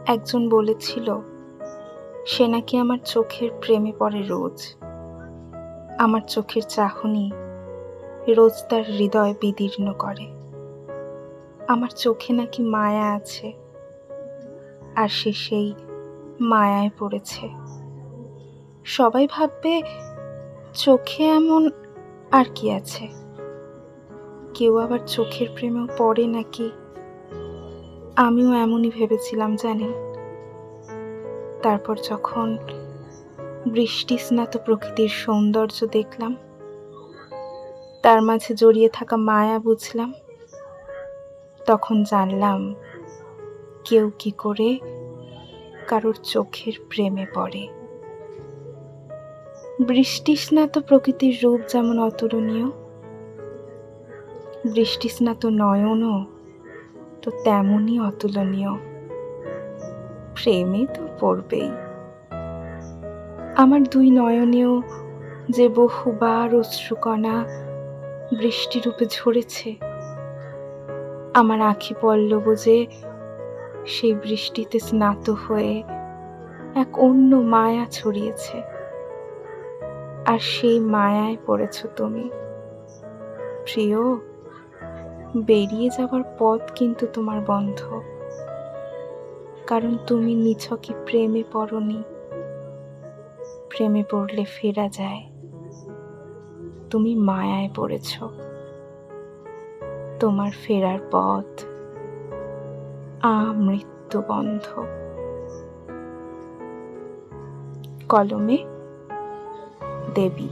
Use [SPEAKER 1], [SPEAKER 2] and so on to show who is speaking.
[SPEAKER 1] একজন বলেছিল সে নাকি আমার চোখের প্রেমে পড়ে রোজ। আমার চোখের চাহনি রোজ তার হৃদয় বিদীর্ণ করে। আমার চোখে নাকি মায়া আছে, আর সে সেই মায়ায় পড়েছে। সবাই ভাববে চোখে এমন আর কি আছে। কেউ আবার চোখের প্রেমেও পড়ে নাকি। আমিও এমনই ভেবেছিলাম জানেন। তারপর যখন বৃষ্টিস্নাত প্রকৃতির সৌন্দর্য দেখলাম, তার মাঝে জড়িয়ে থাকা মায়া বুঝলাম, তখন জানলাম কেউ কি করে কারোর চোখের প্রেমে পড়ে। বৃষ্টিস্নাত প্রকৃতির রূপ যেমন অতুলনীয়, বৃষ্টিস্নাত নয়নও তো তেমনই অতুলনীয়। প্রেমে তো পড়বেই। আমার দুই নয়নেও যে বহুবার অশ্রুকণা বৃষ্টিরূপে ঝরেছে, আমার আঁখি পল্লব যে সেই বৃষ্টিতে স্নাত হয়ে এক অন্য মায়া ছড়িয়েছে, আর সেই মায়ায় পড়েছ তুমি। প্রিয়, বেরিয়ে যাবার পথ কিন্তু তোমার বন্ধ, কারণ তুমি নিছকই প্রেমে পড়নি। প্রেমে পড়লে ফেরা যায়, তুমি মায়ায় পড়েছ। তোমার ফেরার পথ আমৃত্যু বন্ধ। কলমে দেবী।